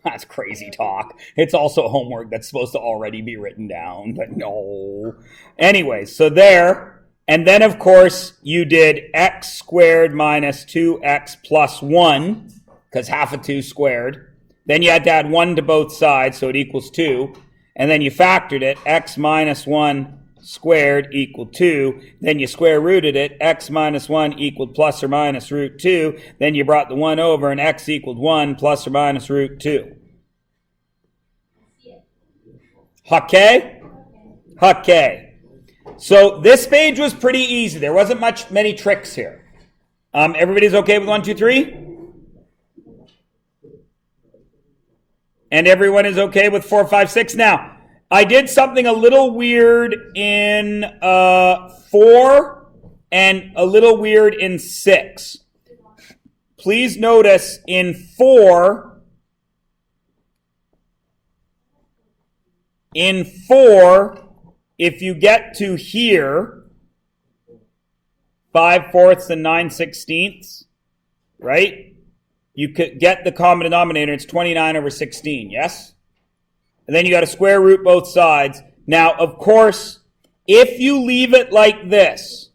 That's crazy talk. It's also homework that's supposed to already be written down, but no. Anyway, so there. And then, of course, you did x squared minus 2x plus 1, because half of 2 squared. Then you had to add 1 to both sides, so it equals 2. And then you factored it, x minus 1 squared equaled 2. Then you square rooted it, x minus 1 equaled plus or minus root 2. Then you brought the 1 over, and x equaled 1 plus or minus root 2. Okay? Okay. So this page was pretty easy. There wasn't many tricks here. Everybody's okay with 1, 2, 3? And everyone is okay with 4, 5, 6? Now, I did something a little weird in 4 and a little weird in 6. Please notice in 4, if you get to here, 5/4 and 9/16, right? You could get the common denominator. It's 29 over 16, yes? And then you got to square root both sides. Now, of course, if you leave it like this,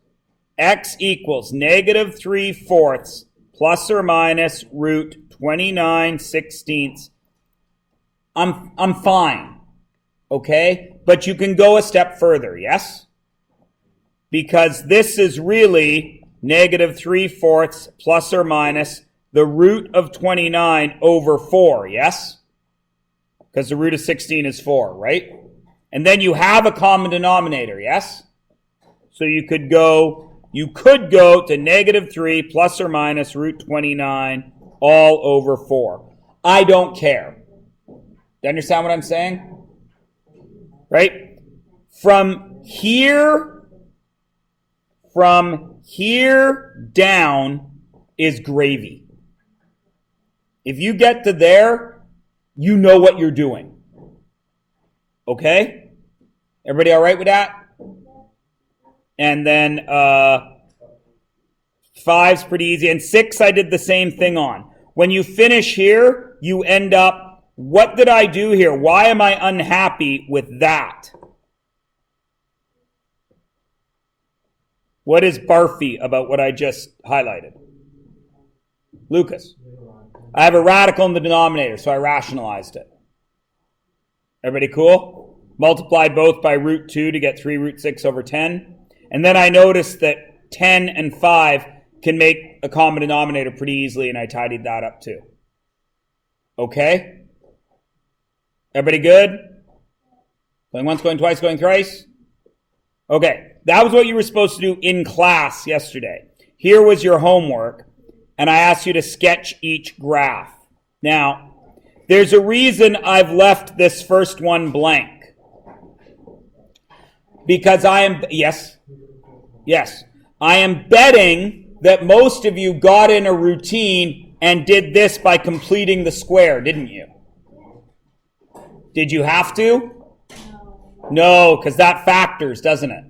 x equals negative 3/4 plus or minus root 29/16, I'm fine, okay? But you can go a step further, yes? Because this is really negative 3/4 plus or minus the root of 29 over 4, yes? Because the root of 16 is 4, right? And then you have a common denominator, yes? So you could go to negative 3 plus or minus root 29 all over 4. I don't care. Do you understand what I'm saying? Right? From here down is gravy. If you get to there, you know what you're doing. Okay? Everybody all right with that? And then 5's pretty easy. And 6 I did the same thing on. When you finish here, you end up, what did I do here? Why am I unhappy with that? What is barfy about what I just highlighted? Lucas. I have a radical in the denominator, so I rationalized it. Everybody cool? Multiplied both by root 2 to get 3 root 6 over 10. And then I noticed that 10 and 5 can make a common denominator pretty easily, and I tidied that up too. Okay? Everybody good? Going once, going twice, going thrice? Okay, that was what you were supposed to do in class yesterday. Here was your homework, and I asked you to sketch each graph. Now, there's a reason I've left this first one blank. Because I am betting that most of you got in a routine and did this by completing the square, didn't you? Did you have to? No, because that factors, doesn't it?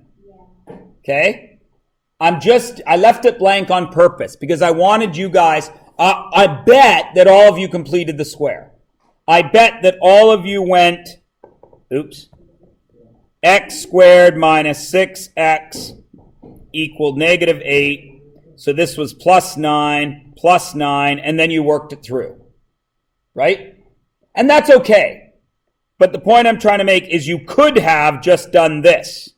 Okay? I left it blank on purpose because I wanted you guys, I bet that all of you completed the square. I bet that all of you went, x squared minus 6x equaled negative 8. So this was plus 9, and then you worked it through. Right? And that's okay. But the point I'm trying to make is you could have just done this.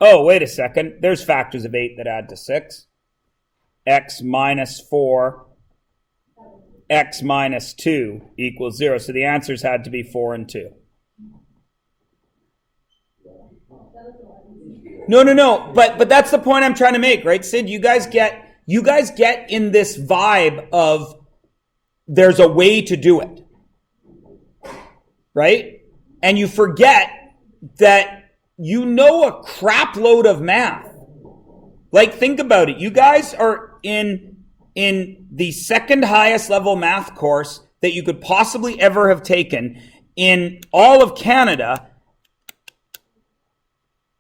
Oh, wait a second. There's factors of 8 that add to 6. X minus 4, x minus 2 equals 0. So the answers had to be 4 and 2. No. But that's the point I'm trying to make, right, Sid? You guys get in this vibe of there's a way to do it. Right? And you forget that you know a crap load of math. Like, think about it. You guys are in the second highest level math course that you could possibly ever have taken in all of Canada.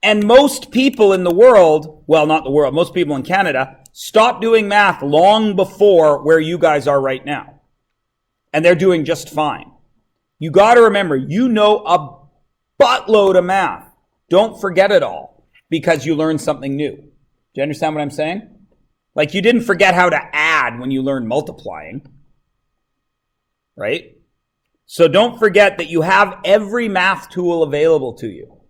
And most people in the world, well, not the world, most people in Canada, stopped doing math long before where you guys are right now. And they're doing just fine. You got to remember, you know a buttload of math. Don't forget it all because you learned something new. Do you understand what I'm saying? Like you didn't forget how to add when you learned multiplying, right? So don't forget that you have every math tool available to you,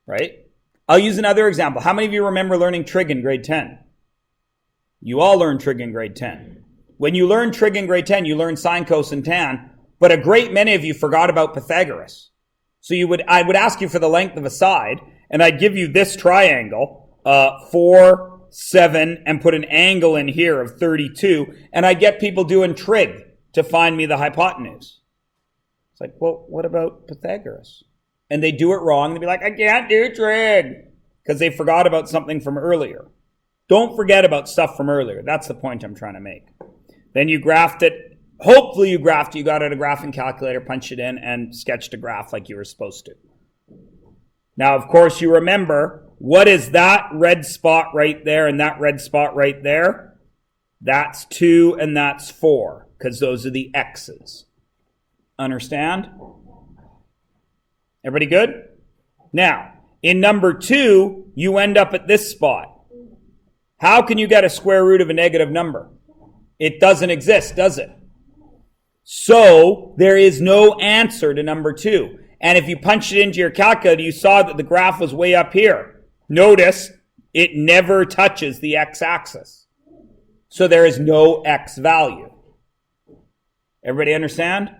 right? I'll use another example. How many of you remember learning trig in grade 10? You all learned trig in grade 10. When you learned trig in grade 10, you learned sine, cos, and tan, but a great many of you forgot about Pythagoras. So I would ask you for the length of a side, and I'd give you this triangle, 4, 7, and put an angle in here of 32, and I'd get people doing trig to find me the hypotenuse. It's like, well, what about Pythagoras? And they do it wrong. They'd be like, I can't do trig, because they forgot about something from earlier. Don't forget about stuff from earlier. That's the point I'm trying to make. Then you graphed it. Hopefully you graphed it. You got out a graphing calculator, punched it in, and sketched a graph like you were supposed to. Now, of course, you remember, what is that red spot right there and that red spot right there? That's 2 and that's 4, because those are the x's. Understand? Everybody good? Now, in number 2, you end up at this spot. How can you get a square root of a negative number? It doesn't exist, does it? So, there is no answer to number 2. And if you punched it into your calculator, you saw that the graph was way up here. Notice, it never touches the x-axis. So there is no x value. Everybody understand?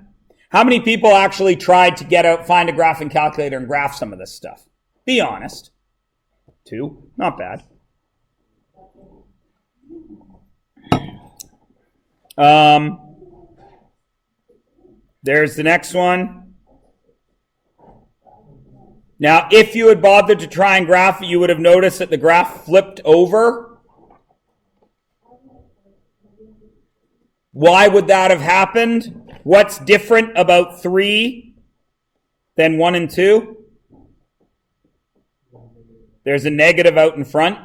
How many people actually tried to find a graphing calculator and graph some of this stuff? Be honest. 2, not bad. There's the next one. Now, if you had bothered to try and graph it, you would have noticed that the graph flipped over. Why would that have happened? What's different about 3 than 1 and 2? There's a negative out in front.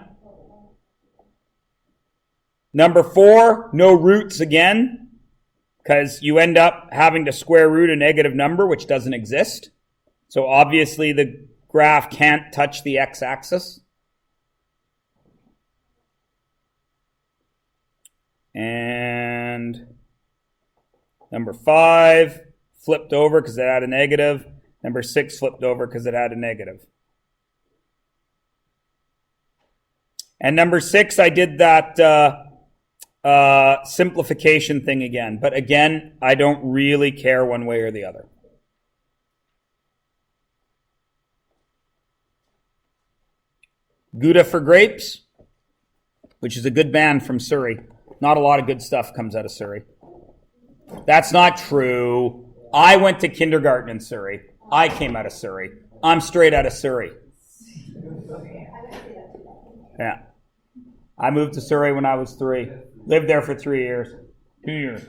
Number 4, no roots again, because you end up having to square root a negative number, which doesn't exist. So obviously the graph can't touch the x-axis. And number 5 flipped over because it had a negative. Number 6 flipped over because it had a negative. And number 6, I did that simplification thing again. But again, I don't really care one way or the other. Gouda for Grapes, which is a good band from Surrey. Not a lot of good stuff comes out of Surrey. That's not true. I went to kindergarten in Surrey. I came out of Surrey. I'm straight out of Surrey. Yeah. I moved to Surrey when I was 3. Lived there for 3 years. 2 years.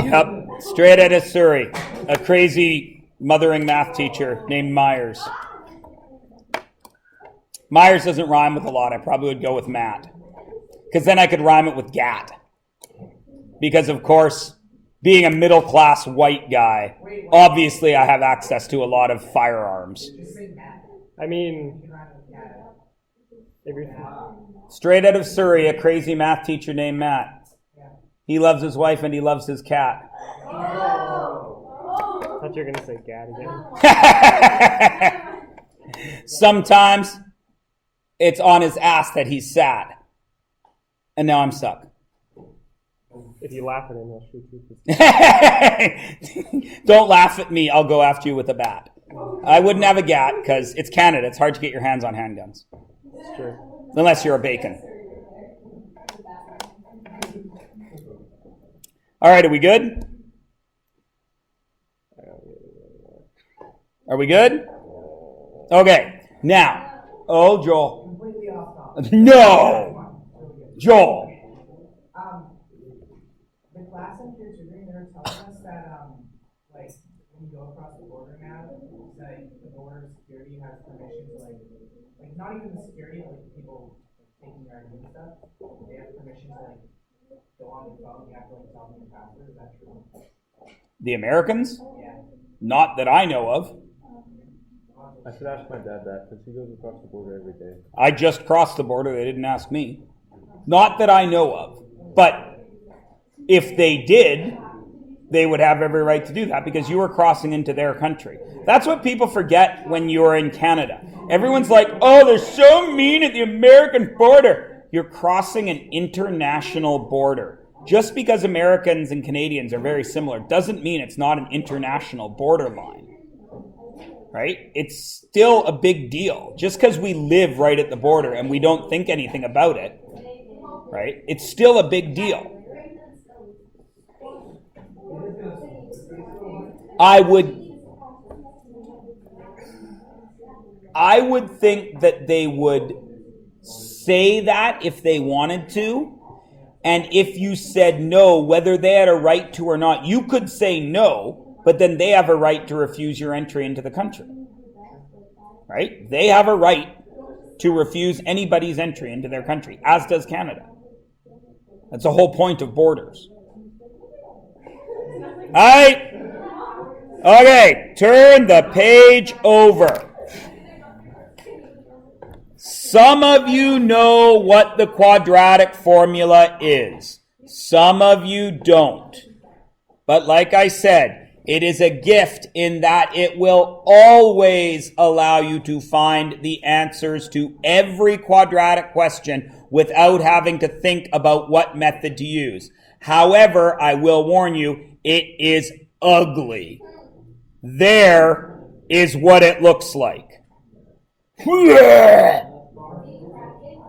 Yep. Straight out of Surrey. A crazy mothering math teacher named Myers. Myers doesn't rhyme with a lot. I probably would go with Matt. Because then I could rhyme it with Gat. Because, of course, being a middle-class white guy, obviously I have access to a lot of firearms. I mean, straight out of Surrey, a crazy math teacher named Matt. He loves his wife and he loves his cat. I thought you were going to say Gat again. Sometimes it's on his ass that he's sad. And now I'm stuck. If you laugh at him, he'll shoot you. Don't laugh at me. I'll go after you with a bat. I wouldn't have a gat because it's Canada. It's hard to get your hands on handguns. That's true. Unless you're a bacon. All right, are we good? Are we good? Okay. Now, oh, Joel. No! Joel. The class I'm here tutoring, they were telling us that, like, when you go across the border now, that the border security has permission to, like not even the security, but like people taking your ID and stuff, they have permission to, like, go on your phone, you have to like tell them your password. Is that true? The Americans? Yeah. Not that I know of. I should ask my dad that because he goes across the border every day. I just crossed the border. They didn't ask me. Not that I know of. But if they did, they would have every right to do that because you were crossing into their country. That's what people forget when you're in Canada. Everyone's like, oh, they're so mean at the American border. You're crossing an international border. Just because Americans and Canadians are very similar doesn't mean it's not an international borderline. Right? It's still a big deal. Just because we live right at the border and we don't think anything about it, right? It's still a big deal. I would think that they would say that if they wanted to. And if you said no, whether they had a right to or not, you could say no, but then they have a right to refuse your entry into the country. Right? They have a right to refuse anybody's entry into their country, as does Canada. That's the whole point of borders. All right. Okay, turn the page over. Some of you know what the quadratic formula is. Some of you don't. But like I said, it is a gift in that it will always allow you to find the answers to every quadratic question without having to think about what method to use. However, I will warn you, it is ugly. There is what it looks like.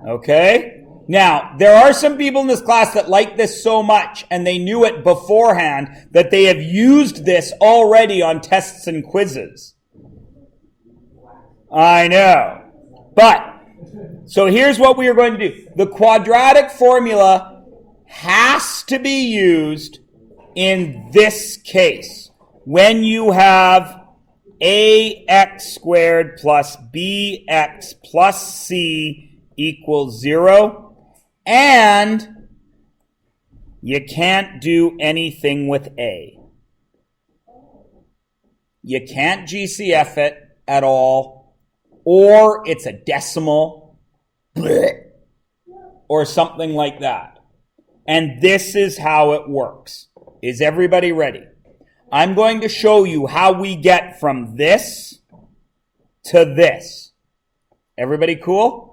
Okay? Now, there are some people in this class that like this so much, and they knew it beforehand, that they have used this already on tests and quizzes. I know. But, so here's what we are going to do. The quadratic formula has to be used in this case. When you have ax squared plus bx plus c equals 0, and you can't do anything with a. You can't GCF it at all, or it's a decimal, or something like that. And this is how it works. Is everybody ready? I'm going to show you how we get from this to this. Everybody cool?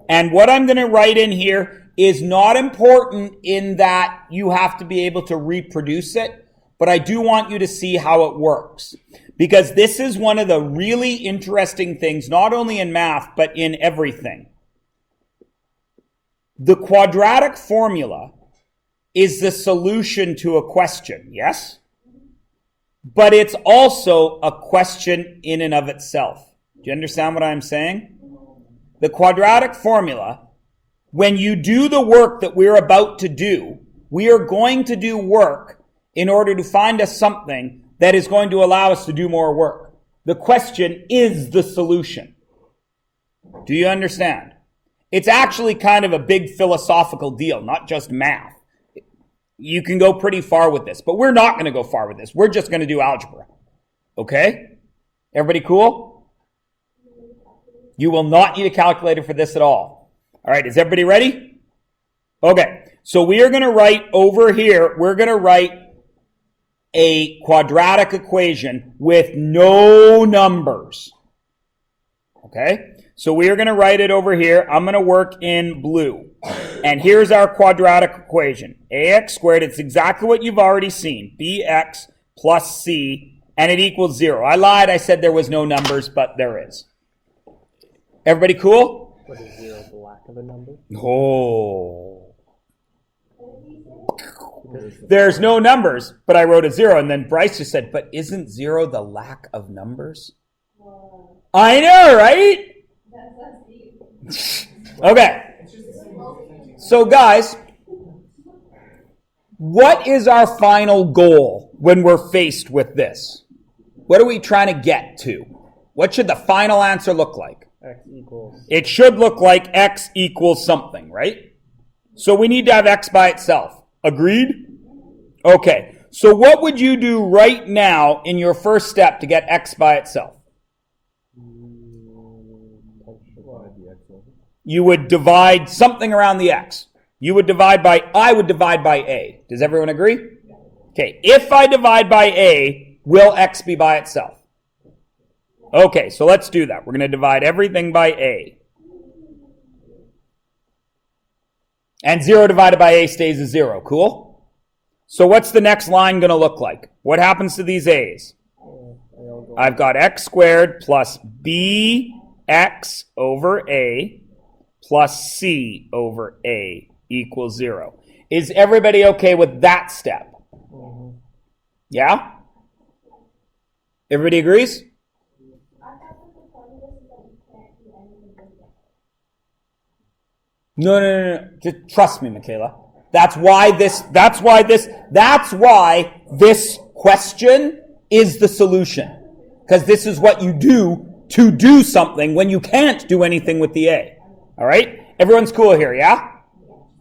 And what I'm going to write in here is not important in that you have to be able to reproduce it, but I do want you to see how it works. Because this is one of the really interesting things, not only in math, but in everything. The quadratic formula is the solution to a question, yes? But it's also a question in and of itself. Do you understand what I'm saying? The quadratic formula, when you do the work that we're about to do, we are going to do work in order to find us something that is going to allow us to do more work. The question is the solution. Do you understand? It's actually kind of a big philosophical deal, not just math. You can go pretty far with this, but we're not going to go far with this. We're just going to do algebra. Okay? Everybody cool? You will not need a calculator for this at all. All right, is everybody ready? Okay, so we are going to write over here, we're going to write a quadratic equation with no numbers. Okay, so we are going to write it over here. I'm going to work in blue. And here's our quadratic equation. Ax squared, it's exactly what you've already seen. Bx plus c, and it equals 0. I lied, I said there was no numbers, but there is. Everybody cool? What is 0, the lack of a number? Oh. There's no numbers, but I wrote a 0. And then Bryce just said, but isn't 0 the lack of numbers? I know, right? Okay. So guys, what is our final goal when we're faced with this? What are we trying to get to? What should the final answer look like? X equals. It should look like x equals something, right? So we need to have x by itself. Agreed? Okay. So what would you do right now in your first step to get x by itself? You would divide something around the x. I would divide by a. Does everyone agree? Okay, if I divide by a, will x be by itself? Okay, so let's do that. We're going to divide everything by a. And 0 divided by a stays a 0. Cool? So what's the next line going to look like? What happens to these a's? I've got x squared plus bx over a plus c over a equals 0. Is everybody okay with that step? Yeah? Everybody agrees? No. Just trust me, Michaela. That's why this question is the solution. Because this is what you do to do something when you can't do anything with the A. All right? Everyone's cool here, yeah?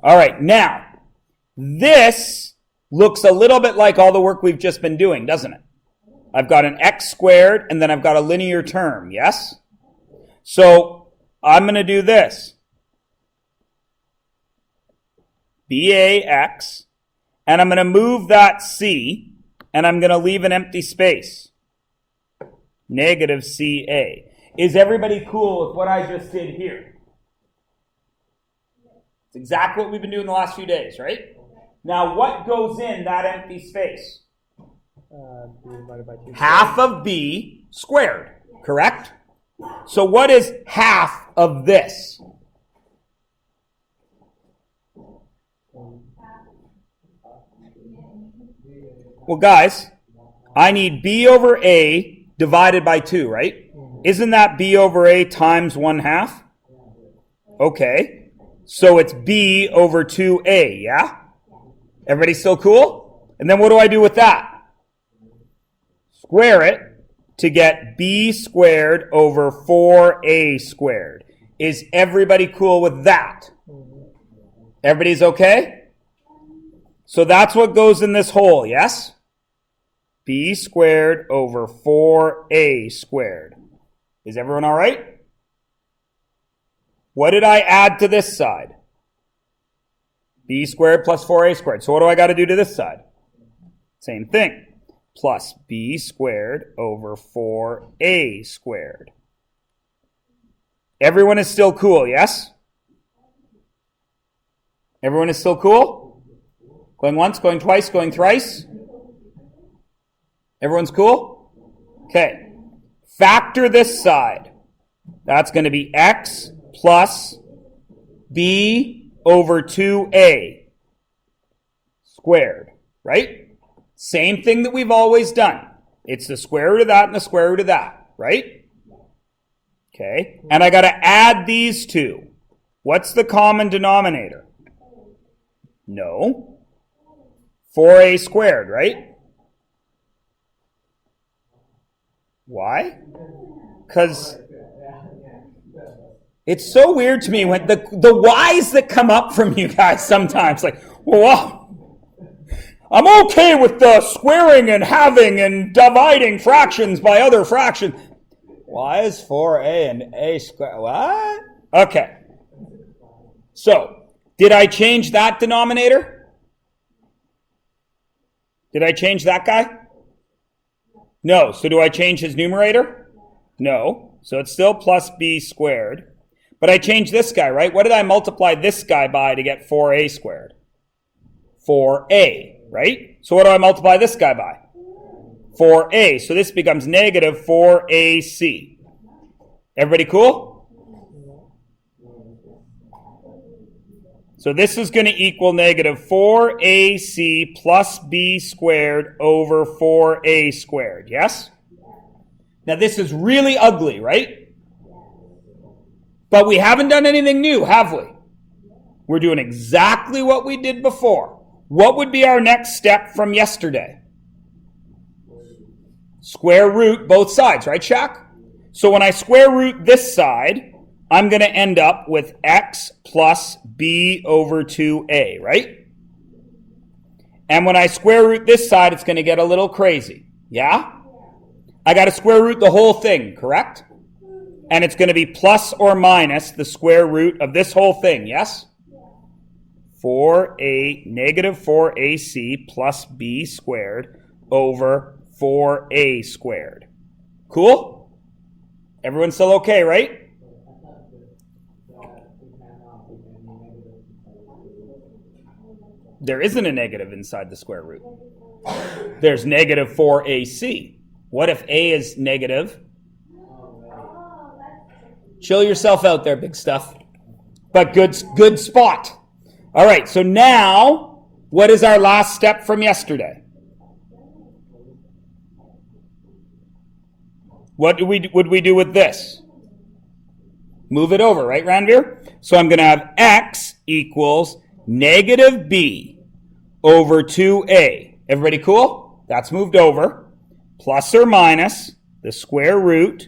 All right, now, this looks a little bit like all the work we've just been doing, doesn't it? I've got an x squared, and then I've got a linear term, yes? So, I'm going to do this. BAX, and I'm going to move that C, and I'm going to leave an empty space. Negative CA. Is everybody cool with what I just did here? It's exactly what we've been doing the last few days, right? Now, what goes in that empty space? B divided by 2. Half of B squared, correct? So what is half of this? Well, guys, I need B over A divided by 2, right? Isn't that B over A times 1/2? Okay. So it's B over 2A, yeah? Everybody still cool? And then what do I do with that? Square it to get B squared over 4A squared. Is everybody cool with that? Everybody's okay? So that's what goes in this hole, yes? B squared over 4A squared. Is everyone all right? What did I add to this side? B squared plus 4A squared. So what do I got to do to this side? Same thing. Plus B squared over 4A squared. Everyone is still cool, yes? Everyone is still cool? Going once, going twice, going thrice? Everyone's cool? Okay. Factor this side. That's going to be x plus b over 2a squared, right? Same thing that we've always done. It's the square root of that and the square root of that, right? Okay. And I got to add these two. What's the common denominator? No. 4a squared, right? Why? Because it's so weird to me when the whys that come up from you guys sometimes, like, well, I'm okay with the squaring and halving and dividing fractions by other fractions. Why is 4a and a squared? What? Okay. So, did I change that denominator? Did I change that guy? No. So do I change his numerator? No. So it's still plus b squared. But I changed this guy, right? What did I multiply this guy by to get 4a squared? 4a, right? So what do I multiply this guy by? 4a. So this becomes negative 4ac. Everybody cool? So this is going to equal negative 4ac plus b squared over 4a squared, yes? Now this is really ugly, right? But we haven't done anything new, have we? We're doing exactly what we did before. What would be our next step from yesterday? Square root both sides, right, Shaq? So when I square root this side, I'm going to end up with x plus b over 2a, right? And when I square root this side, it's going to get a little crazy. Yeah? I got to square root the whole thing, correct? And it's going to be plus or minus the square root of this whole thing, yes? 4a, negative 4ac plus b squared over 4a squared. Cool? Everyone still okay, right? There isn't a negative inside the square root. There's negative 4ac. What if a is negative? Chill yourself out there, big stuff. But good spot. All right, so now, what is our last step from yesterday? What would we do with this? Move it over, right, Ranveer? So I'm going to have x equals negative b over 2a. Everybody cool? That's moved over. Plus or minus the square root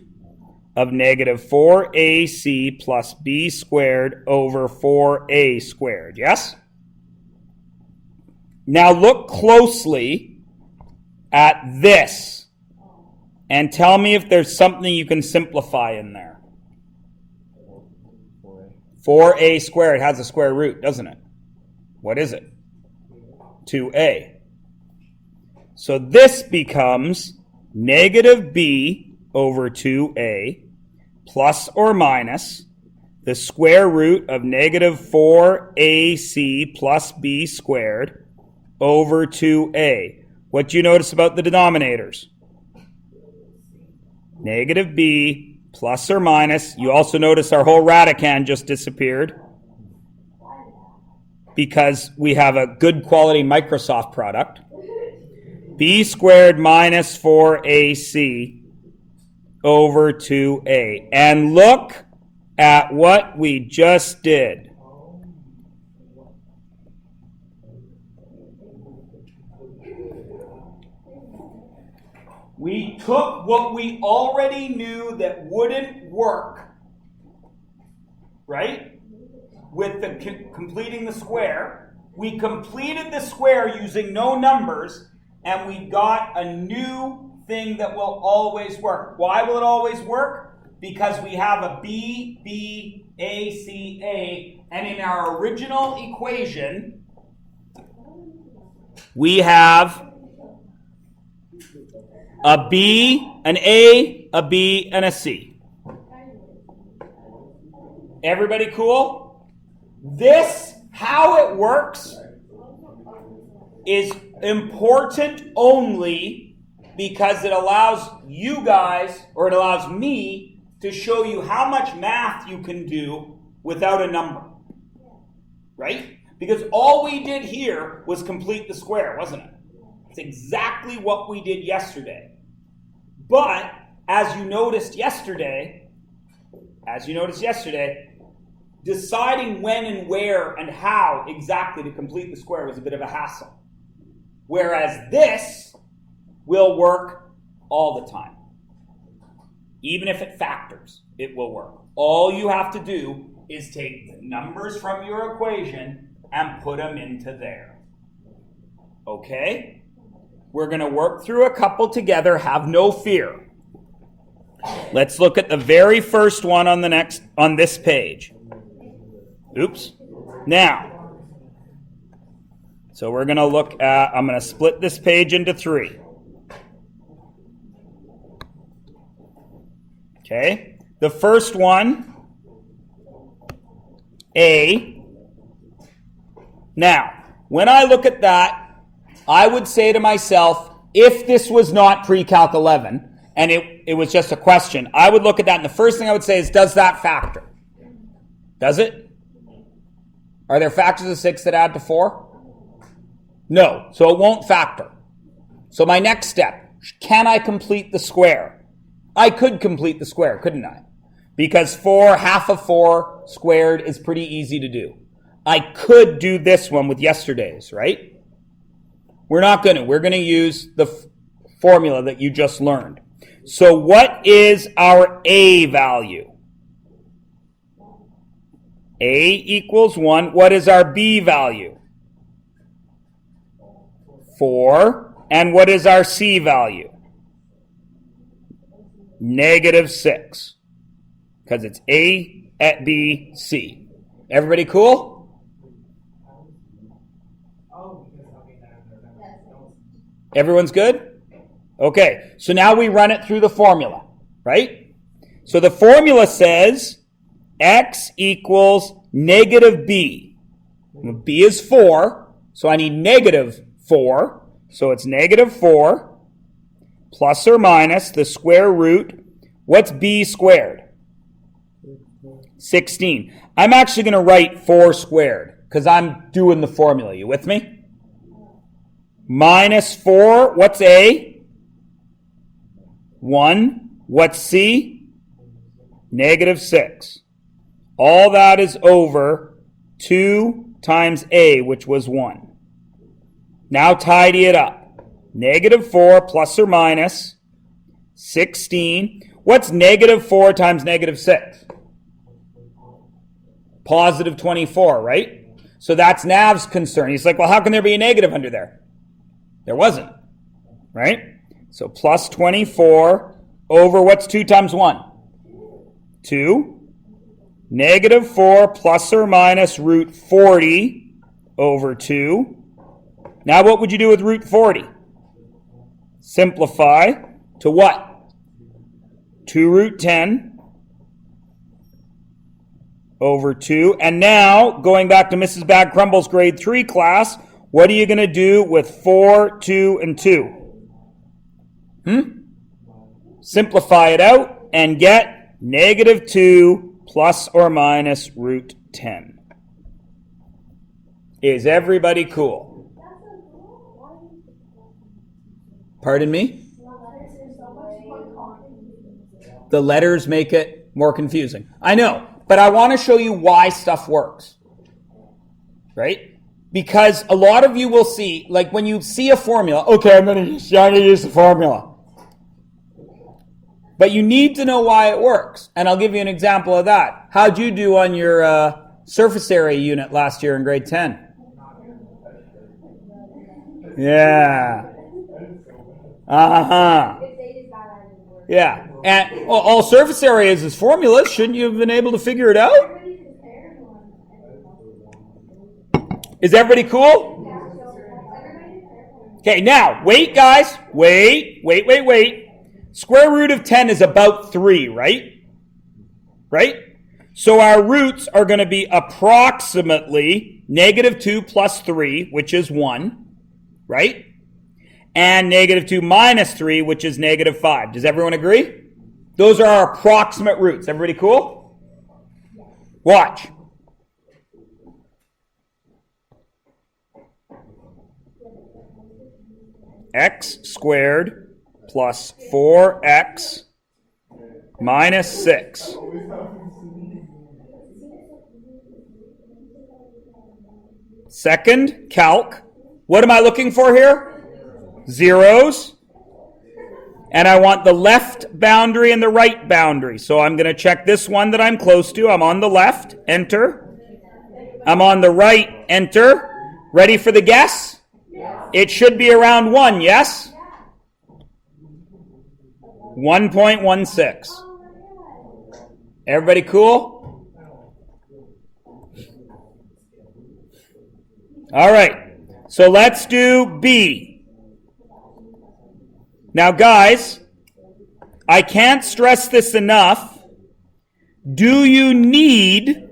of negative 4ac plus b squared over 4a squared. Yes? Now look closely at this and tell me if there's something you can simplify in there. 4a squared has a square root, doesn't it? What is it? 2a. So this becomes negative b over 2a plus or minus the square root of negative 4ac plus b squared over 2a. What do you notice about the denominators? Negative b plus or minus. You also notice our whole radicand just disappeared because we have a good quality Microsoft product. B squared minus 4ac over 2a. And look at what we just did. We took what we already knew that wouldn't work, right? With the completing the square. We completed the square using no numbers, and we got a new thing that will always work. Why will it always work? Because we have a b, b, a, c, a, and in our original equation, we have a b, an a, b, and a c. Everybody cool? This, how it works, is important only because it allows you guys, or it allows me, to show you how much math you can do without a number. Right? Because all we did here was complete the square, wasn't it? It's exactly what we did yesterday. But, as you noticed yesterday, deciding when and where and how exactly to complete the square was a bit of a hassle. Whereas this will work all the time. Even if it factors, it will work. All you have to do is take the numbers from your equation and put them into there. Okay? We're going to work through a couple together. Have no fear. Let's look at the very first one on this page. Oops. Now, so we're going to look at, I'm going to split this page into 3. Okay, the first one, A. Now, when I look at that, I would say to myself, if this was not pre-calc 11, and it was just a question, I would look at that, and the first thing I would say is, does that factor? Does it? Are there factors of 6 that add to 4? No, so it won't factor. So my next step, can I complete the square? I could complete the square, couldn't I? Because half of 4 squared is pretty easy to do. I could do this one with yesterday's, right? We're not going to. We're going to use the formula that you just learned. So what is our A value? A equals 1. What is our B value? 4. And what is our C value? -6. Because it's A at B, C. Everybody cool? Everyone's good? Okay, so now we run it through the formula, right? So the formula says x equals negative b. B is 4, so I need -4. So it's -4 plus or minus the square root. What's b squared? 16. I'm actually going to write 4 squared because I'm doing the formula. You with me? -4. What's a? 1. What's c? -6. All that is over 2 times a, which was 1. Now tidy it up. -4 plus or minus 16. What's -4 times -6? Positive 24, right? So that's Nav's concern. He's like, well, how can there be a negative under there? There wasn't, right? So plus 24 over what's 2 times 1? 2. -4 plus or minus root 40 over 2. Now what would you do with root 40? Simplify to what? 2 root 10 over 2. And now, going back to Mrs. Bag Crumble's grade 3 class, what are you going to do with 4, 2, and 2? Simplify it out and get -2 plus or minus root 10. Is everybody cool? Pardon me? The letters make it more confusing. I know, but I want to show you why stuff works. Right? Because a lot of you will see, like when you see a formula, okay, I'm going to use the formula. But you need to know why it works. And I'll give you an example of that. How'd you do on your surface area unit last year in grade 10? Yeah. Yeah. And all surface areas is formulas. Shouldn't you have been able to figure it out? Is everybody cool? Okay, now, wait, guys. Wait. Square root of 10 is about 3, right? Right? So our roots are going to be approximately -2 plus 3, which is 1, right? And -2 minus 3, which is -5. Does everyone agree? Those are our approximate roots. Everybody cool? Watch. X squared plus 4x minus 6. Second, calc. What am I looking for here? Zeros. And I want the left boundary and the right boundary. So I'm going to check this one that I'm close to. I'm on the left. Enter. I'm on the right. Enter. Ready for the guess? It should be around 1, yes? 1.16. Everybody cool? All right. So let's do B. Now, guys, I can't stress this enough. Do you need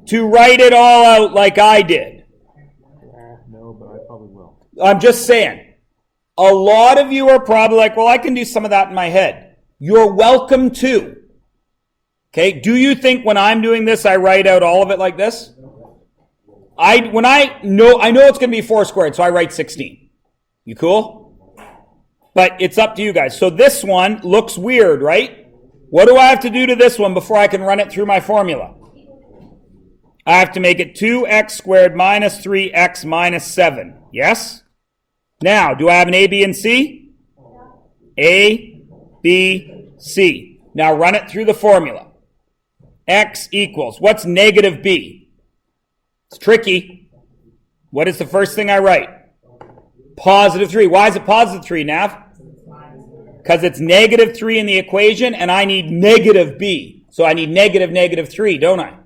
to write it all out like I did? No, but I probably will. I'm just saying. A lot of you are probably like, well, I can do some of that in my head. You're welcome to. Okay, do you think when I'm doing this, I write out all of it like this? I know it's going to be 4 squared, so I write 16. You cool? But it's up to you guys. So this one looks weird, right? What do I have to do to this one before I can run it through my formula? I have to make it 2x squared minus 3x minus 7. Yes? Now, do I have an A, B, and C? A, B, C. Now run it through the formula. x equals, what's negative b? It's tricky. What is the first thing I write? Positive 3. Why is it positive 3, Nav? Because it's negative 3 in the equation, and I need negative b. So I need negative 3, don't I?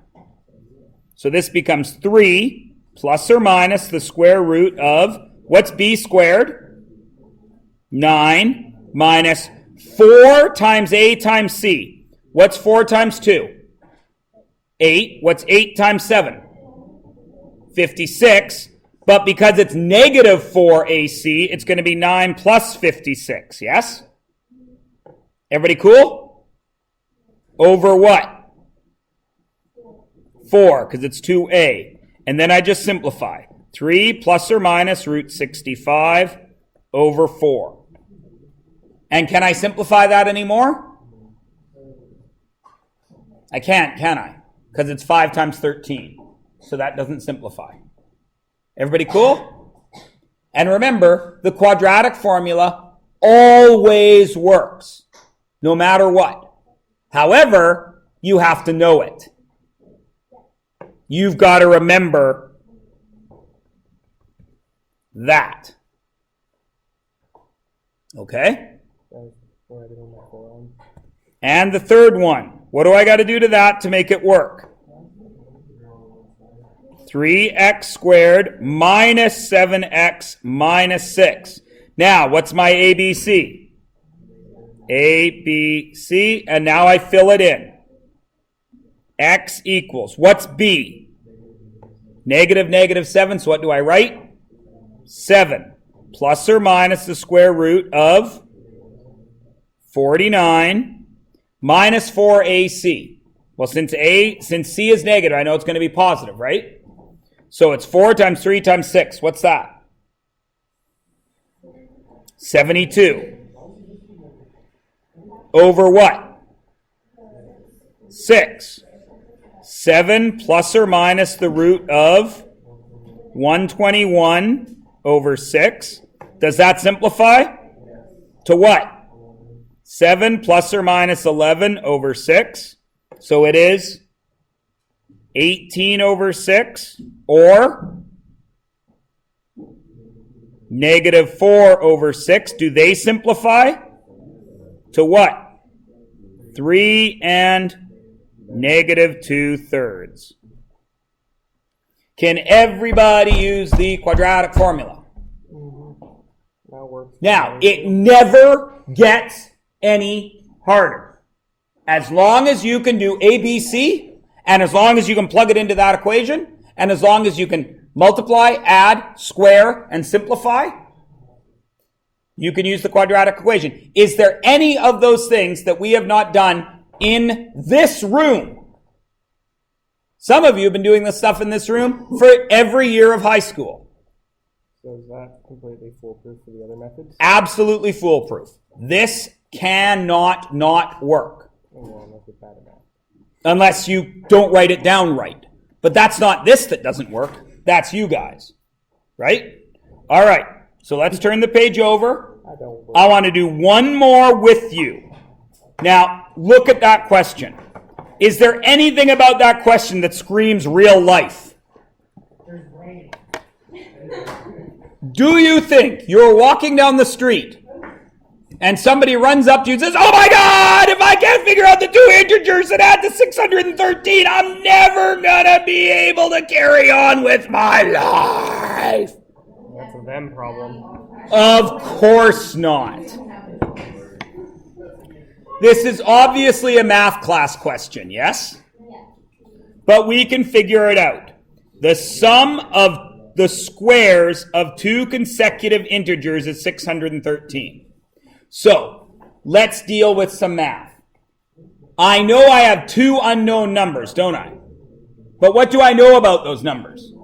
So this becomes 3 plus or minus the square root of, what's b squared? 9 minus 4 times a times c. What's 4 times 2? 8. What's 8 times 7? 56. But because it's negative 4ac, it's going to be 9 plus 56, yes? Everybody cool? Over what? 4, because it's 2a. And then I just simplify. 3 plus or minus root 65 over 4. And can I simplify that anymore? I can't, can I? Because it's 5 times 13. So that doesn't simplify. Everybody cool? And remember, the quadratic formula always works, no matter what. However, you have to know it. You've got to remember that. Okay? And the third one. What do I got to do to that to make it work? 3x squared minus 7x minus 6. Now, what's my ABC? ABC, and now I fill it in. X equals, what's B? Negative 7, so what do I write? 7 plus or minus the square root of 49 minus 4AC. Well, since C is negative, I know it's going to be positive, right? So it's 4 times 3 times 6. What's that? 72. Over what? 6. 7 plus or minus the root of 121 over 6. Does that simplify? To what? 7 plus or minus 11 over 6. So it is 18 over 6, or negative 4 over 6. Do they simplify? To what? 3 and negative 2/3. Can everybody use the quadratic formula? That works. Now, it never gets any harder. As long as you can do ABC, and as long as you can plug it into that equation, and as long as you can multiply, add, square, and simplify, you can use the quadratic equation. Is there any of those things that we have not done in this room? Some of you have been doing this stuff in this room for every year of high school. So is that completely foolproof for the other methods? Absolutely foolproof. This cannot not work. Well, unless it's bad enough. Unless you don't write it down right. But that's not this that doesn't work. That's you guys. Right? All right. So let's turn the page over. I want to do one more with you. Now, look at that question. Is there anything about that question that screams real life? Do you think you're walking down the street and somebody runs up to you and says, "Oh my God, if I can't figure out the two integers that add to 613, I'm never going to be able to carry on with my life"? That's a them problem. Of course not. This is obviously a math class question, yes? But we can figure it out. The sum of the squares of two consecutive integers is 613. So, let's deal with some math. I know I have two unknown numbers, don't I? But what do I know about those numbers?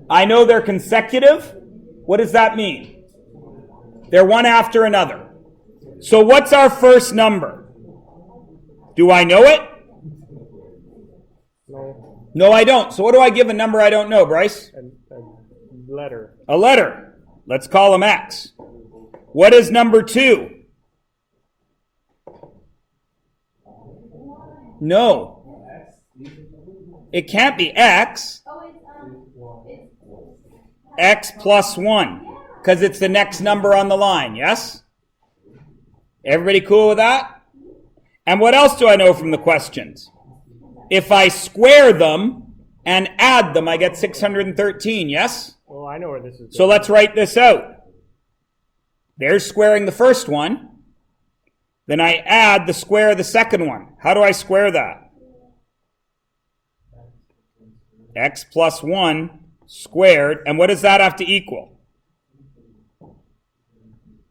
I know they're consecutive. What does that mean? They're one after another. So what's our first number? Do I know it? No. No, I don't. So what do I give a number I don't know, Bryce? A letter. A letter. Let's call him X. What is number 2? No. It can't be x. X plus 1. Because it's the next number on the line, yes? Everybody cool with that? And what else do I know from the questions? If I square them and add them, I get 613, yes? Well, I know where this is So let's write this out. There's squaring the first one. Then I add the square of the second one. How do I square that? X plus 1 squared. And what does that have to equal?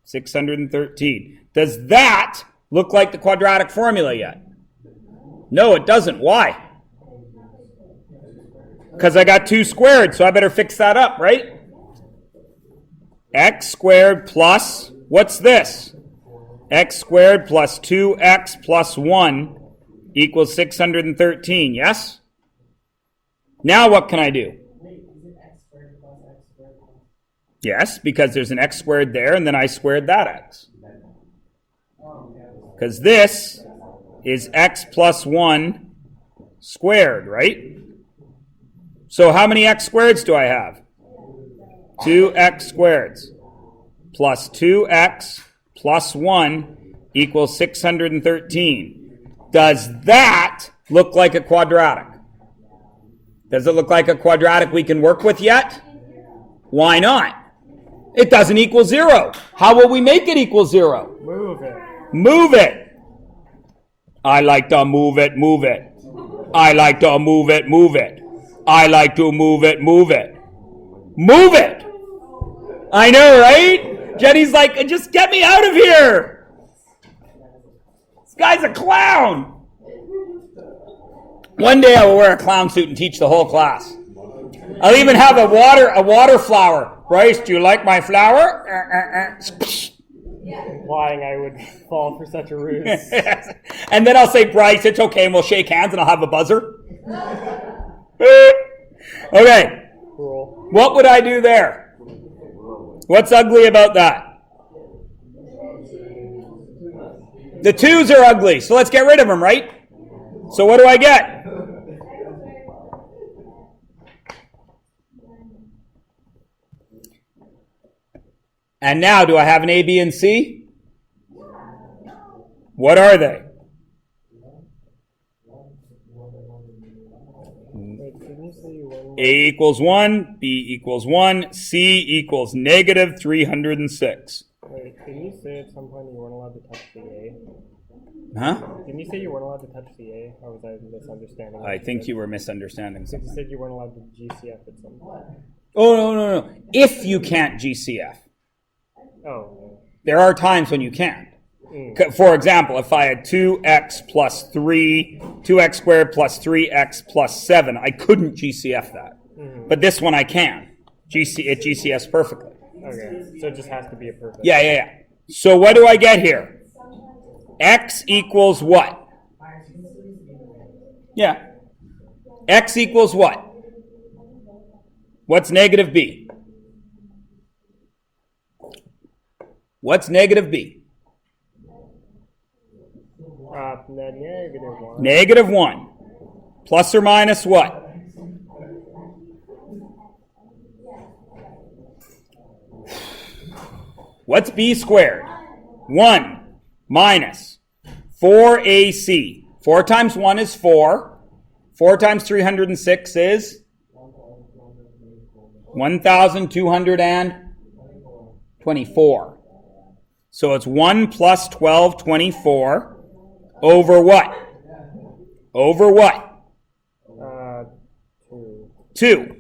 613. Does that look like the quadratic formula yet? No, it doesn't. Why? Because I got 2 squared, so I better fix that up, right? X squared plus, what's this? X squared plus 2x plus 1 equals 613, yes? Now what can I do? Yes, because there's an x squared there, and then I squared that x. Because this is x plus 1 squared, right? So how many x squareds do I have? 2x squareds plus 2x plus 1 equals 613. Does that look like a quadratic? Does it look like a quadratic we can work with yet? Why not? It doesn't equal 0. How will we make it equal 0? Move it. Move it. I like to move it, move it. I like to move it, move it. I like to move it, move it. Move it! I know, right? Jenny's like, just get me out of here! This guy's a clown! One day I will wear a clown suit and teach the whole class. I'll even have a water flower. Bryce, do you like my flower? Implying I would fall for such a ruse. And then I'll say, Bryce, it's okay, and we'll shake hands, and I'll have a buzzer. Okay. Cool. What would I do there? What's ugly about that? The 2's are ugly, so let's get rid of them, right? So what do I get? And now, do I have an A, B, and C? What are they? Wait, didn't you say you were... A equals 1, B equals 1, C equals negative 306. Wait, didn't you say at some point you weren't allowed to touch the A? Huh? Didn't you say you weren't allowed to touch the A? Or was I misunderstanding? what I think said? you were misunderstanding You something. said you weren't allowed to GCF at some point. Oh, no. If you can't GCF. Oh. There are times when you can't. Mm. For example, if I had 2x plus 3, 2x squared plus 3x plus 7, I couldn't GCF that. Mm-hmm. But this one I can. It GCFs perfectly. Okay, so it just has to be a perfect. Yeah. So what do I get here? X equals what? Yeah. X equals what? What's negative b? What's negative b? Negative 1. Negative 1. Plus or minus what? What's b squared? 1 minus 4ac. 4 times 1 is 4. 4 times 306 is 1,224. So it's 1 plus 1224 over what? Over what? 2. 2.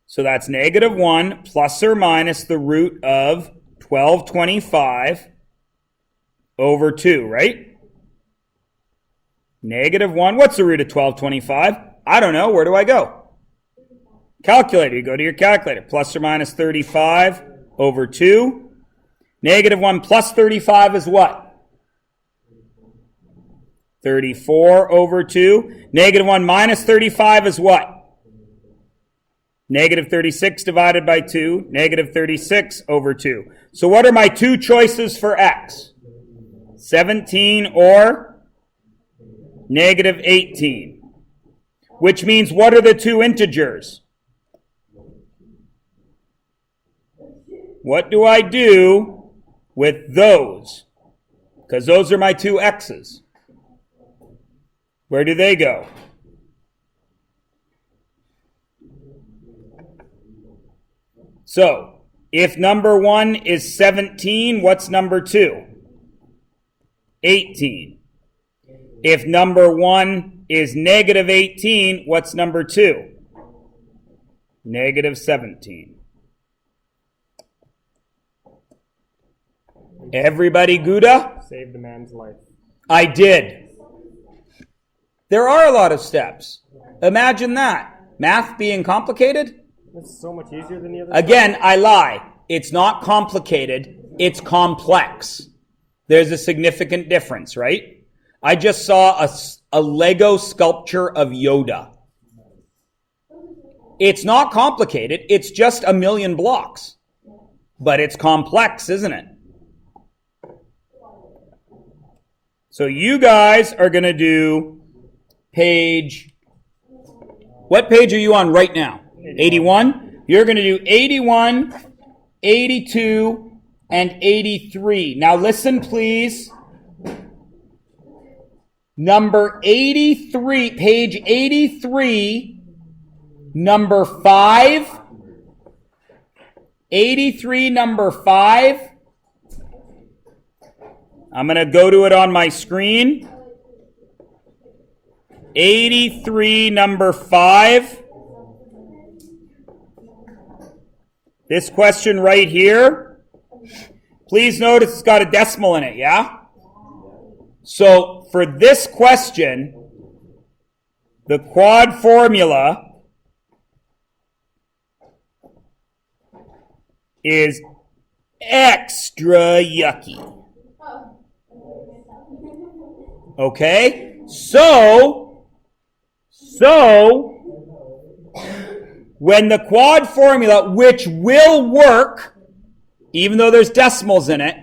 So that's negative 1 plus or minus the root of 1225 over 2, right? Negative 1. What's the root of 1225? I don't know. Where do I go? Calculator. You go to your calculator. Plus or minus 35 over 2. Negative 1 plus 35 is what? 34 over 2. Negative 1 minus 35 is what? Negative 36 divided by 2. Negative 36 over 2. So what are my two choices for x? 17 or negative 18. Which means what are the two integers? What do I do with those? Because those are my two x's. Where do they go? So, if number 1 is 17, what's number 2? 18. If number 1 is negative 18, what's number 2? Negative 17. Everybody Gouda? Save the man's life. I did. There are a lot of steps. Imagine that. Math being complicated? It's so much easier than the other. Again, I lie. It's not complicated. It's complex. There's a significant difference, right? I just saw a Lego sculpture of Yoda. It's not complicated. It's just a million blocks. But it's complex, isn't it? So you guys are going to do page... What page are you on right now? 81? You're going to do 81, 82, and 83. Now listen, please. Number 83, page 83, number 5. 83, number 5. I'm going to go to it on my screen. 83, number 5. This question right here, please notice it's got a decimal in it, yeah? So for this question, the quad formula is extra yucky. Okay? So when the quad formula, which will work, even though there's decimals in it,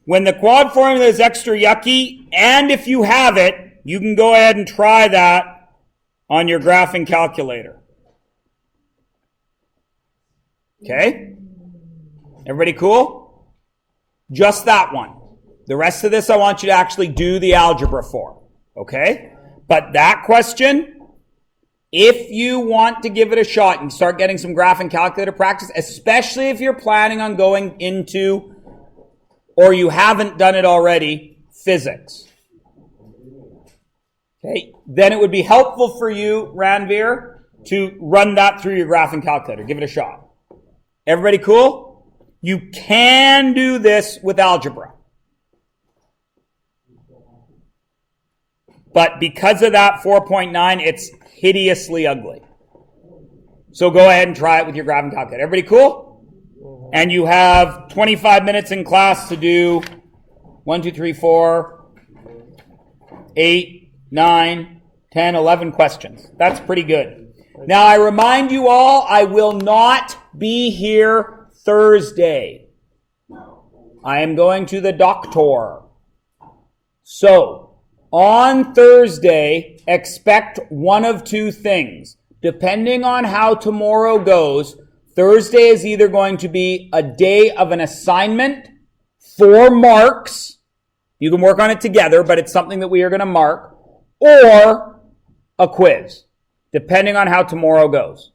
when the quad formula is extra yucky, and if you have it, you can go ahead and try that on your graphing calculator. Okay? Everybody cool? Just that one. The rest of this I want you to actually do the algebra for. Okay? But that question, if you want to give it a shot and start getting some graphing calculator practice, especially if you're planning on going into, or you haven't done it already, physics. Okay, then it would be helpful for you, Ranveer, to run that through your graphing calculator. Give it a shot. Everybody cool? You can do this with algebra. But because of that 4.9, it's hideously ugly. So go ahead and try it with your graphing calculator. Everybody cool? And you have 25 minutes in class to do 1, 2, 3, 4, 8, 9, 10, 11 questions. That's pretty good. Now I remind you all, I will not be here Thursday. I am going to the doctor. So, on Thursday, expect one of two things. Depending on how tomorrow goes, Thursday is either going to be a day of an assignment, 4 marks. You can work on it together, but it's something that we are going to mark. Or a quiz, depending on how tomorrow goes.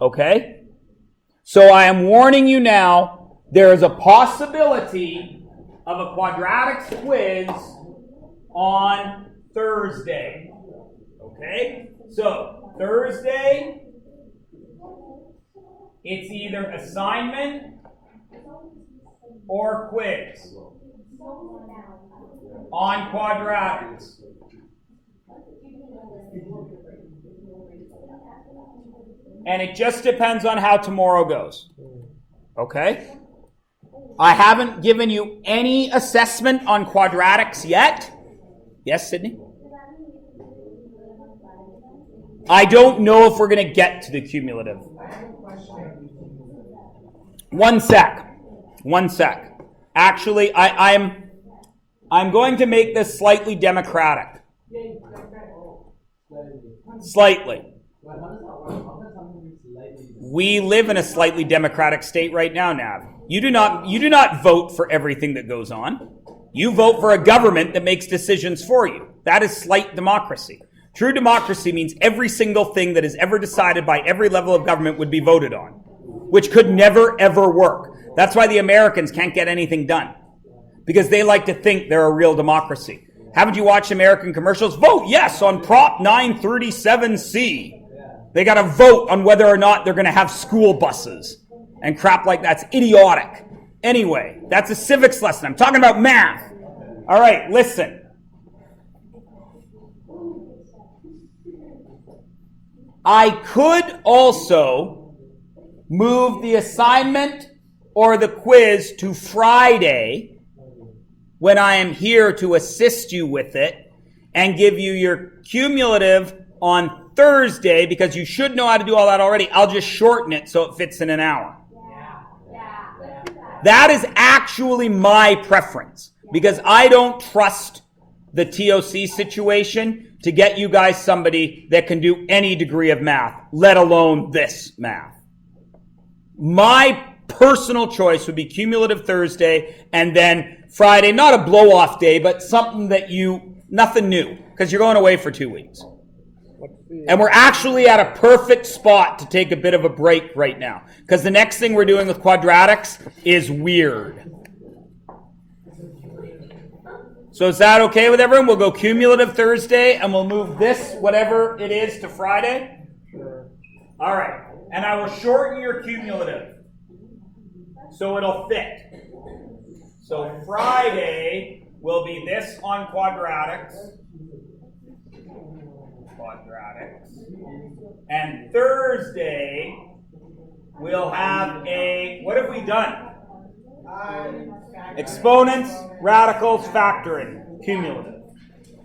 Okay? So I am warning you now, there is a possibility of a quadratics quiz on Thursday. Okay? So, Thursday, it's either assignment or quiz on quadratics. And it just depends on how tomorrow goes. Okay? I haven't given you any assessment on quadratics yet. Yes, Sydney? I don't know if we're going to get to the cumulative. One sec. Actually, I'm going to make this slightly democratic. Slightly. We live in a slightly democratic state right now, Nav. You do not vote for everything that goes on. You vote for a government that makes decisions for you. That is slight democracy. True democracy means every single thing that is ever decided by every level of government would be voted on, which could never, ever work. That's why the Americans can't get anything done, because they like to think they're a real democracy. Haven't you watched American commercials? Vote yes on Prop 937C. They got to vote on whether or not they're going to have school buses and crap like that. It's idiotic. Anyway, that's a civics lesson. I'm talking about math. All right, listen. I could also move the assignment or the quiz to Friday when I am here to assist you with it and give you your cumulative on Thursday, because you should know how to do all that already. I'll just shorten it so it fits in an hour. That is actually my preference, because I don't trust the TOC situation to get you guys somebody that can do any degree of math, let alone this math. My personal choice would be cumulative Thursday and then Friday, not a blow-off day, but something that nothing new, because you're going away for 2 weeks. And we're actually at a perfect spot to take a bit of a break right now, because the next thing we're doing with quadratics is weird. So is that okay with everyone? We'll go cumulative Thursday, and we'll move this, whatever it is, to Friday? Sure. All right. And I will shorten your cumulative so it'll fit. So Friday will be this on quadratics. And Thursday, we'll have what have we done? Exponents, radicals, factoring, cumulative.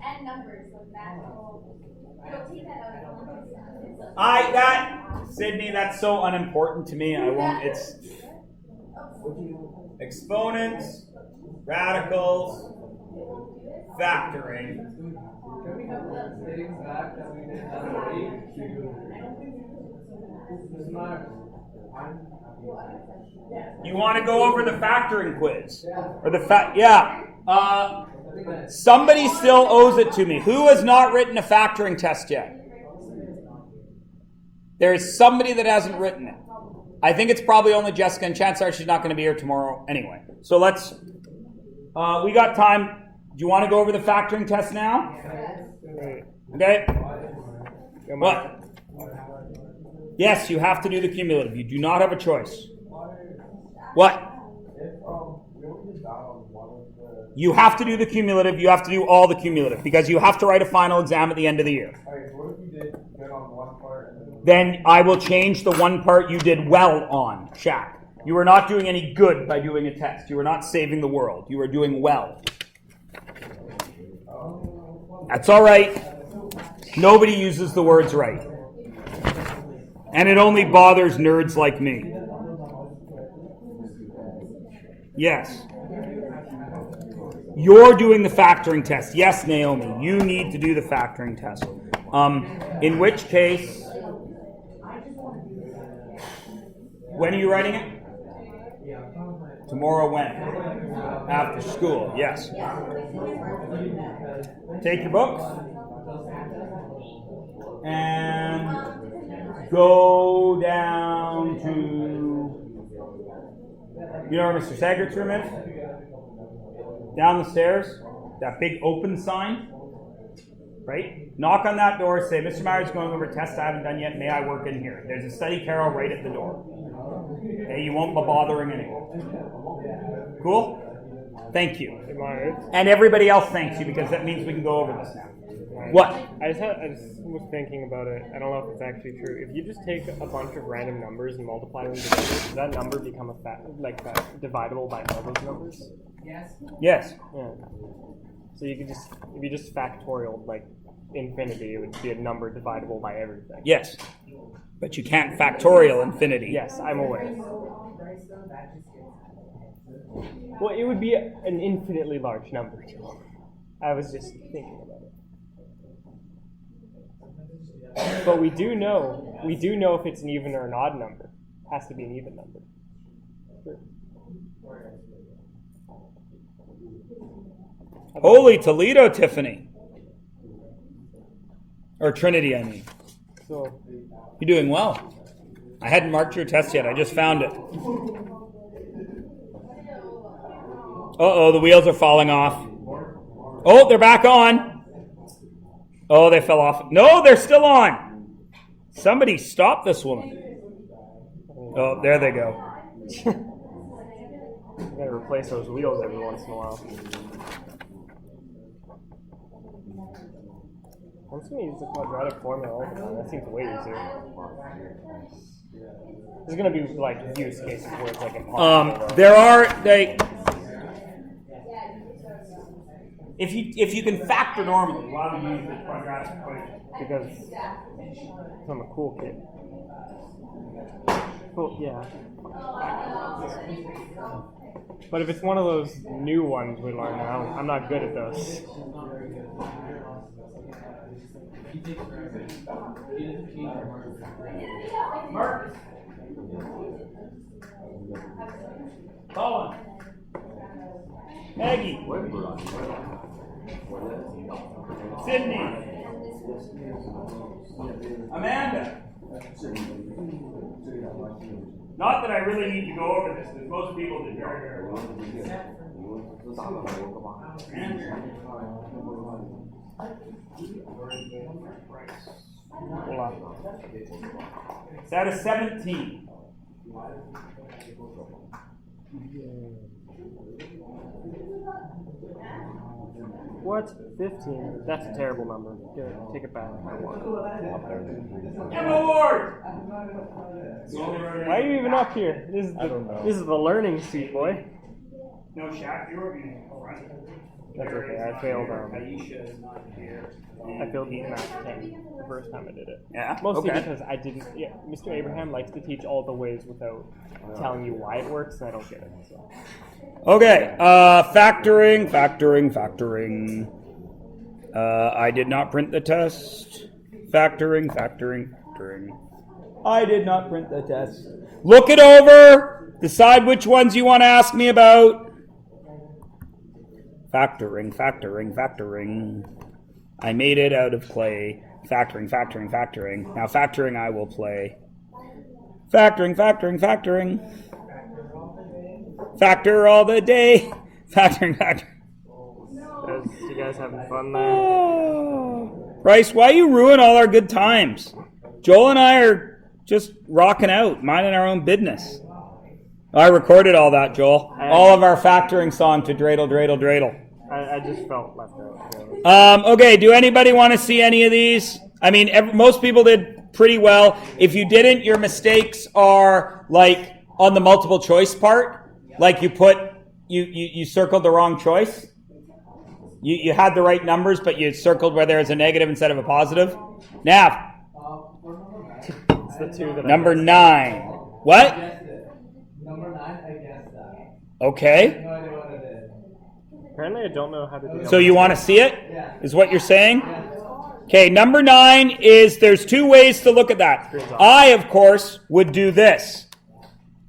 And numbers, like that. You'll take that out. Sydney, that's so unimportant to me. I won't, it's exponents, radicals, factoring. You want to go over the factoring quiz? Or somebody still owes it to me. Who has not written a factoring test yet? There is somebody that hasn't written it. I think it's probably only Jessica, and chances are she's not going to be here tomorrow anyway. So we got time. Do you want to go over the factoring test now? Okay. What? Yes, you have to do the cumulative. You do not have a choice. What? You have to do the cumulative. You have to do all the cumulative, because you have to write a final exam at the end of the year. Okay, so what if you did good on one part and then I will change the one part you did well on, Shaq. You are not doing any good by doing a test. You are not saving the world. You are doing well. That's all right. Nobody uses the words right. And it only bothers nerds like me. Yes. You're doing the factoring test. Yes, Naomi, you need to do the factoring test. In which case, when are you writing it? Tomorrow when? After school, yes. Take your books and go down to, you know where Mr. Saggert's room is? Down the stairs, that big open sign, right? Knock on that door, say, Mr. Myers is going over a test I haven't done yet, may I work in here? There's a study carrel right at the door. Okay, you won't be bothering anyone. Cool? Thank you. And everybody else thanks you, because that means we can go over this now. What? I just was thinking about it. I don't know if it's actually true. If you just take a bunch of random numbers and multiply them together, does that number become dividable by all those numbers? Yes. Yes. Yeah. So you could just, if you just factorial infinity, it would be a number divisible by everything. Yes. But you can't factorial infinity. Yes, I'm aware. Well, it would be an infinitely large number, Joel. I was just thinking about it. But we do know if it's an even or an odd number. It has to be an even number. Sure. Holy Toledo, Tiffany. Or Trinity, I mean. So, You're doing well. I hadn't marked your test yet. I just found it. Uh-oh, the wheels are falling off. Oh, they're back on. Oh, they fell off. No, they're still on. Somebody stop this woman. Oh, there they go. you gotta replace those wheels every once in a while. I'm just gonna use the quadratic formula all the time. That seems way easier. There's gonna be like use cases where it's like impossible. If you can factor normally, why would you use the quadratic equation? Because I'm a cool kid. Well, yeah. But if it's one of those new ones we learn now, I'm not good at those. Marcus. Colin. Maggie. Sydney. Amanda. Not that I really need to go over this, because most people did very, very well. It's out of 17. What? 15? That's a terrible number. Take it back. Emma Ward! Why are you even up here? This is the learning seat, boy. No, Shaq, you were being front. That's okay. I failed. Aisha is not here. I failed math 10 the first time I did it. Yeah. Mostly okay. because I didn't. Yeah, Mr. Abraham likes to teach all the ways without telling you why it works, and I don't get it. So. Okay. Factoring. I did not print the test. Factoring. I did not print the test. Look it over. Decide which ones you want to ask me about. Factoring. I made it out of clay. Factoring. Now factoring I will play. Factoring. Factor all the day. Factoring. You guys having fun there? Oh. Bryce, why you ruin all our good times? Joel and I are just rocking out, minding our own business. I recorded all that, Joel. All of our factoring song to dreidel. I just felt left out. Okay, do anybody want to see any of these? I mean, most people did pretty well. If you didn't, your mistakes are like on the multiple choice part. Like you circled the wrong choice. You had the right numbers, but you circled where there's a negative instead of a positive. Nav. It's the two that Number 9. What? Number 9, I guess that. Okay. No idea what it is. Apparently, I don't know how to do. So you want to see it? Yeah. Is what you're saying? Okay, number 9 is, there's two ways to look at that. I, of course, would do this.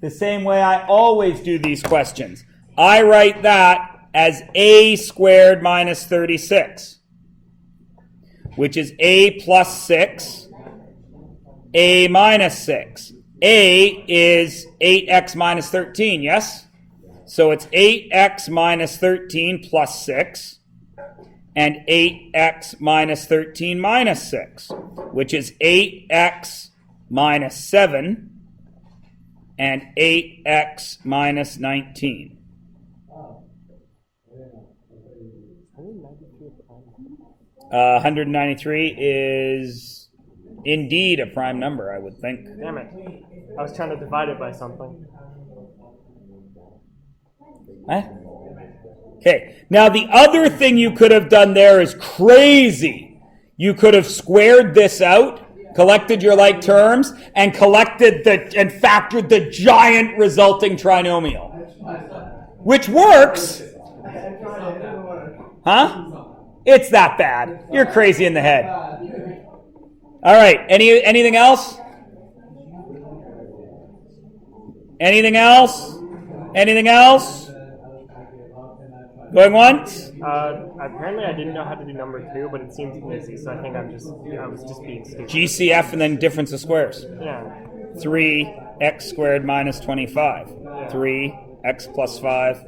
The same way I always do these questions. I write that as a squared minus 36, which is a plus 6, a minus 6. A is 8x minus 13, yes? So it's 8x minus 13 plus 6, and 8x minus 13 minus 6, which is 8x minus 7, and 8x minus 19. 193 is indeed a prime number, I would think. Damn it. I was trying to divide it by something. Huh? Okay, now the other thing you could have done there is crazy. You could have squared this out, collected your like terms, and factored the giant resulting trinomial. which works. Huh? It's that bad. You're crazy in the head. All right. Anything else? Anything else? Anything else? Going once? Apparently I didn't know how to do number 2, but it seems easy, so I think I was just being stupid. GCF and then difference of squares. Yeah. 3x squared minus 25. 3x plus 5,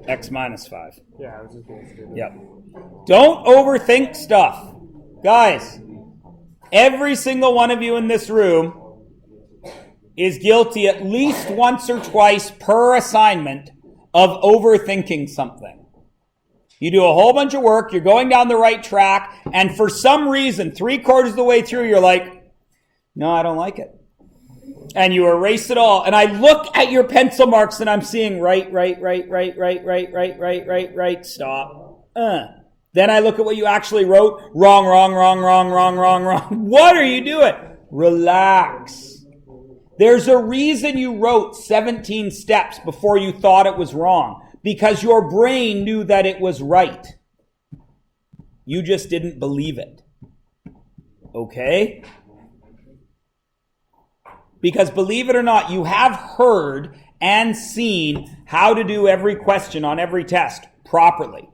x minus 5. Yeah, I was just being stupid. Yep. Don't overthink stuff. Guys, every single one of you in this room is guilty at least once or twice per assignment of overthinking something. You do a whole bunch of work, you're going down the right track, and for some reason, 3/4 of the way through, you're like, no, I don't like it. And you erase it all. And I look at your pencil marks and I'm seeing right, stop. Then I look at what you actually wrote, wrong. What are you doing? Relax. There's a reason you wrote 17 steps before you thought it was wrong. Because your brain knew that it was right. You just didn't believe it. Okay? Because believe it or not, you have heard and seen how to do every question on every test properly.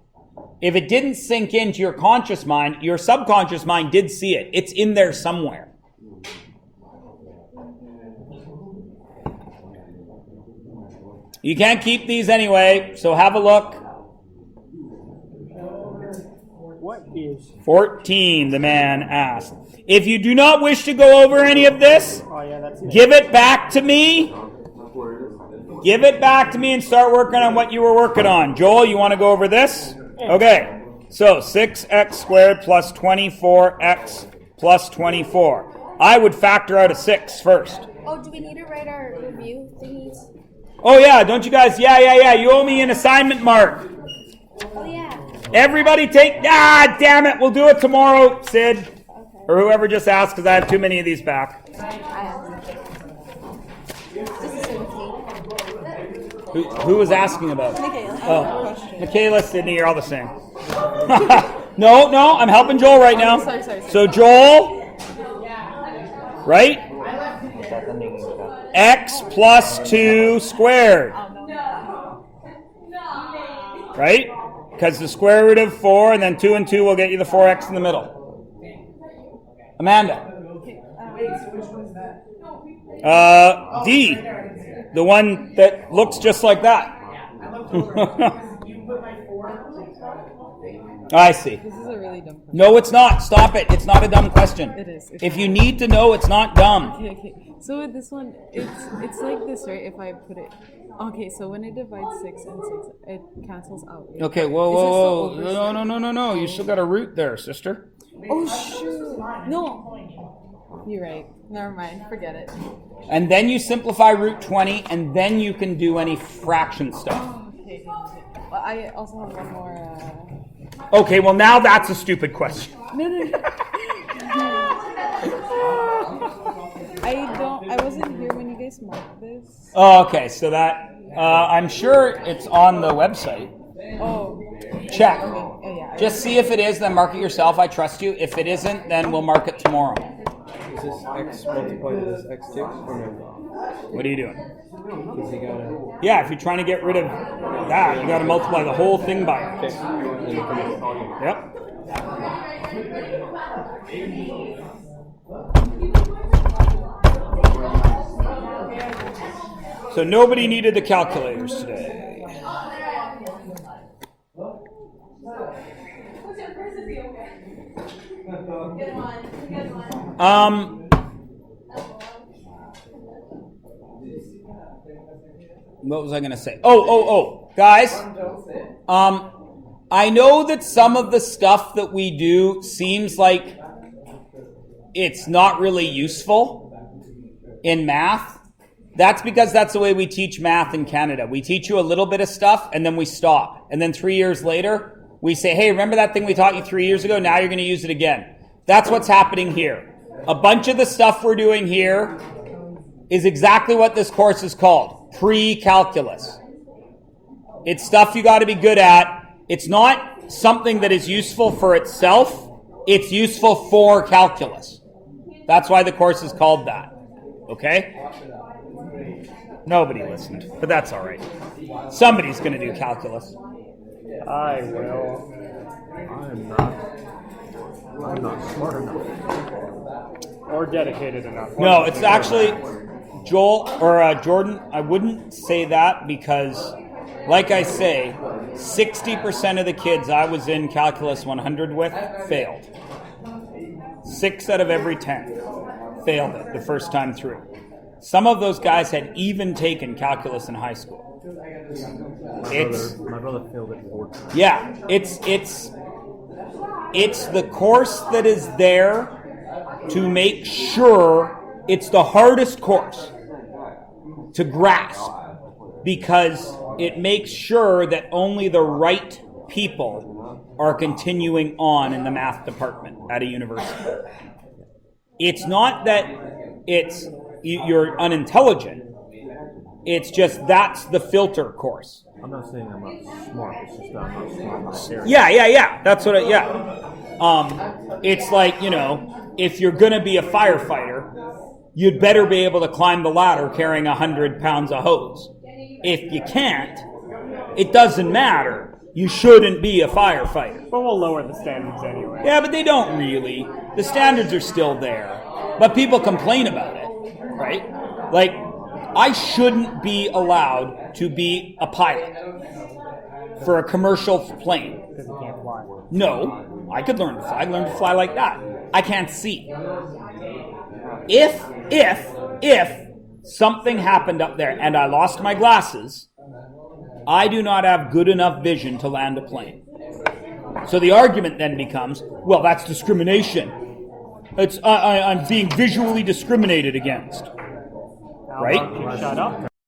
If it didn't sink into your conscious mind, your subconscious mind did see it. It's in there somewhere. You can't keep these anyway, so have a look. What is? 14, the man asked. If you do not wish to go over any of this, give it back to me. Give it back to me and start working on what you were working on. Joel, you want to go over this? Okay. So 6x squared plus 24x plus 24. I would factor out a 6 first. Oh, do we need to write our review thingies? Oh yeah, don't you guys? Yeah. You owe me an assignment mark. Oh, yeah. Everybody take... damn it. We'll do it tomorrow, Sid. Okay. Or whoever just asked, because I have too many of these back. Who was asking about it? Michaela. Oh, Michaela, Sydney, you're all the same. No, I'm helping Joel right now. Sorry. So Joel, right? X plus 2 squared. Right? Because the square root of 4 and then 2 and 2 will get you the 4x in the middle. Amanda. D. The one that looks just like that. I see. This is a really dumb question. No, it's not. Stop it. It's not a dumb question. It is. If you need to know, it's not dumb. Okay. So with this one, it's like this, right? If I put it... Okay, so when it divides 6 and 6, it cancels out. Right? Okay, whoa. No. You still got a root there, sister. Oh, shoot. No. You're right. Never mind. Forget it. And then you simplify root 20, and then you can do any fraction stuff. Okay. Well, I also have one more... Okay, well now that's a stupid question. No. I wasn't here when you guys marked this. Oh, okay, so that, I'm sure it's on the website. Oh. Check. Okay. Oh, yeah. Just see if it is, then mark it yourself. I trust you. If it isn't, then we'll mark it tomorrow. Is this x multiplied to this x6 or no? What are you doing? Because you gotta... Yeah, if you're trying to get rid of that, you got to multiply the whole thing by it. Okay. Then you can just... Yep. So nobody needed the calculators today. What was I going to say? Oh, guys. I know that some of the stuff that we do seems like it's not really useful in math. That's because that's the way we teach math in Canada. We teach you a little bit of stuff and then we stop. And then 3 years later, we say, hey, remember that thing we taught you 3 years ago? Now you're going to use it again. That's what's happening here. A bunch of the stuff we're doing here is exactly what this course is called, pre-calculus. It's stuff you got to be good at. It's not something that is useful for itself. It's useful for calculus. That's why the course is called that. Okay? Nobody listened, but that's all right. Somebody's going to do calculus. I will. I'm not smart enough. Or dedicated enough. No, it's actually Joel or Jordan. I wouldn't say that because, like I say, 60% of the kids I was in Calculus 100 with failed. 6 out of every 10 failed it the first time through. Some of those guys had even taken calculus in high school. My brother failed it 4 times. Yeah, it's the course that is there to make sure it's the hardest course to grasp because it makes sure that only the right people are continuing on in the math department at a university. It's not that you're unintelligent. It's just that's the filter course. I'm not saying I'm not smart. It's just that I'm not smart enough. Yeah. That's what it's like, if you're going to be a firefighter, you'd better be able to climb the ladder carrying 100 pounds of hose. If you can't, it doesn't matter. You shouldn't be a firefighter. But we'll lower the standards anyway. Yeah, but they don't really. The standards are still there. But people complain about it, right? Like, I shouldn't be allowed to be a pilot for a commercial plane. Because you can't fly. No, I could learn to fly. I learned to fly like that. I can't see. If something happened up there and I lost my glasses, I do not have good enough vision to land a plane. So the argument then becomes, well, that's discrimination. I'm being visually discriminated against. How Right? about you shut up?